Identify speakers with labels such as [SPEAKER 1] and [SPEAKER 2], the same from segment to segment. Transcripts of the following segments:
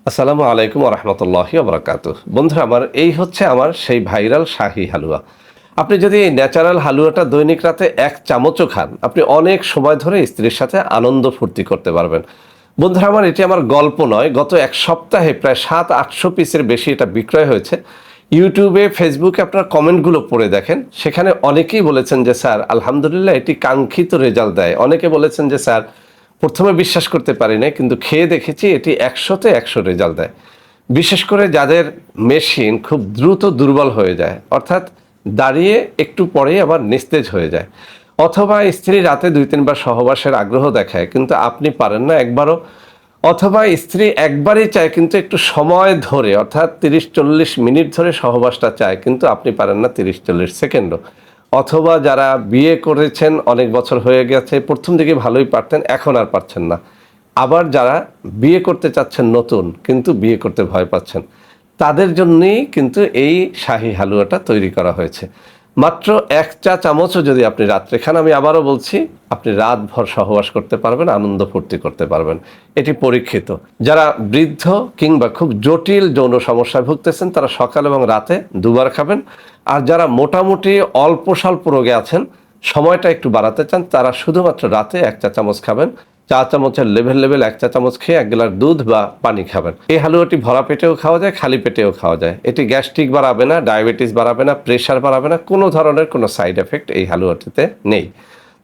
[SPEAKER 1] আসসালামু আলাইকুম রহমতুল্লাহি ওবরাকাতুহ। বন্ধুরা আমার এই হচ্ছে আমার সেই ভাইরাল শাহী হালুয়া। আপনি যদি এই ন্যাচারাল হালুয়াটা দৈনিক রাতে 1 চামচও খান, আপনি অনেক সময় ধরে স্ত্রীর সাথে আনন্দ ফুর্তি করতে পারবেন। বন্ধুরা আমার এটি আমার গল্প নয়, গত 1 সপ্তাহে প্রায় 700-800 পিসের বেশি এটা বিক্রয় হয়েছে। ইউটিউবে, ফেসবুকে আপনার কমেন্টগুলো পড়ে দেখেন, সেখানে অনেকেই বলেছেন যে স্যার আলহামদুলিল্লাহ এটি কাঙ্ক্ষিত রেজাল্ট দেয়। অনেকে বলেছেন যে স্যার প্রথমে বিশ্বাস করতে পারি নাই, কিন্তু খেয়ে দেখেছি এটি 100-তে 100 রেজাল্ট দেয়। বিশেষ করে যাদের মেশিন খুব দ্রুত দুর্বল হয়ে যায়, অর্থাৎ দাঁড়িয়ে একটু পরেই আবার নিস্তেজ হয়ে যায়, অথবা স্ত্রী রাতে 2-3 বার সহবাসের আগ্রহ দেখায় কিন্তু আপনি পারেন না একবারও, অথবা স্ত্রী একবারই চায় কিন্তু একটু সময় ধরে, অর্থাৎ 30-40 মিনিট ধরে সহবাসটা চায় কিন্তু আপনি পারেন না 30-40 সেকেন্ডও, অথবা যারা বিয়ে করেছেন অনেক বছর হয়ে গেছে, প্রথম দিকে ভালোই পারতেন, এখন আর পারছেন না, আবার যারা বিয়ে করতে চাচ্ছেন নতুন কিন্তু বিয়ে করতে ভয় পাচ্ছেন, তাদের জন্যই কিন্তু এই শাহী হালুয়াটা তৈরি করা হয়েছে। মাত্র 1 চা চামচও যদি আপনি রাত্রে খান, আমি আবারও বলছি, আপনি রাতভর সহবাস করতে পারবেন, আনন্দ ফুর্তি করতে পারবেন। এটি পরীক্ষিত। যারা বৃদ্ধ কিংবা খুব জটিল যৌন সমস্যায় ভুগতেছেন তারা সকাল এবং রাতে দুবার খাবেন। আর যারা মোটামুটি অল্প স্বল্প রোগে আছেন, সময়টা একটু বাড়াতে চান, তারা শুধুমাত্র রাতে 1 চা চামচ খাবেন। চা চামচের লেভেল 1 চা চামচ খেয়ে 1 গ্লাস দুধ বা পানি খাবেন। এই হালুয়াটি ভরা পেটেও খাওয়া যায়, খালি পেটেও খাওয়া যায়। এটি গ্যাস্ট্রিক বাড়াবে না, ডায়াবেটিস বাড়াবে না, প্রেশার বাড়াবে না, কোনো ধরনের কোনো সাইড এফেক্ট এই হালুয়াটিতে নেই।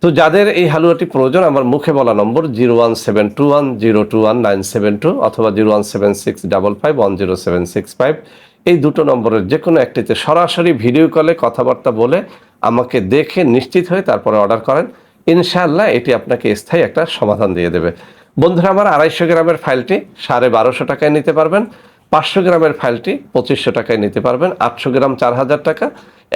[SPEAKER 1] তো যাদের এই হালুয়াটি প্রয়োজন, আমার মুখে বলা নম্বর 01721021972 অথবা 01765510765, এই দুটো নম্বরের যে কোনো একটিতে সরাসরি ভিডিও কলে কথাবার্তা বলে আমাকে দেখে নিশ্চিত হয়ে তারপরে অর্ডার করেন। ইনশাআল্লাহ এটি আপনাকে স্থায়ী একটা সমাধান দিয়ে দেবে। বন্ধুরা আমার 250 গ্রামের ফাইলটি 1250 টাকায় নিতে পারবেন, 500 গ্রামের ফাইলটি 2500 টাকায় নিতে পারবেন, 800 গ্রাম 4000 টাকা,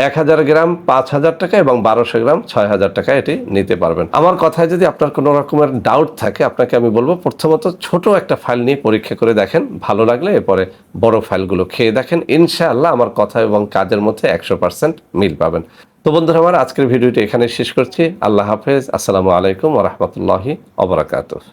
[SPEAKER 1] 1000 গ্রাম 5000 টাকা এবং 1200 গ্রাম 6000 টাকা এটি নিতে পারবেন। আমার কথায় যদি আপনার কোনো রকমের ডাউট থাকে, আপনাকে আমি বলবো প্রথমত ছোট একটা ফাইল নিয়ে পরীক্ষা করে দেখেন, ভালো লাগলে এরপরে বড় ফাইলগুলো খেয়ে দেখেন। ইনশাআল্লাহ আমার কথা এবং কাজের মধ্যে 100% মিল পাবেন। তো বন্ধুরা আমার আজকের ভিডিওটি এখানে শেষ করছি। আল্লাহ হাফেজ। আসসালামু আলাইকুম ওয়া রাহমাতুল্লাহি ওয়া বারাকাতুহু।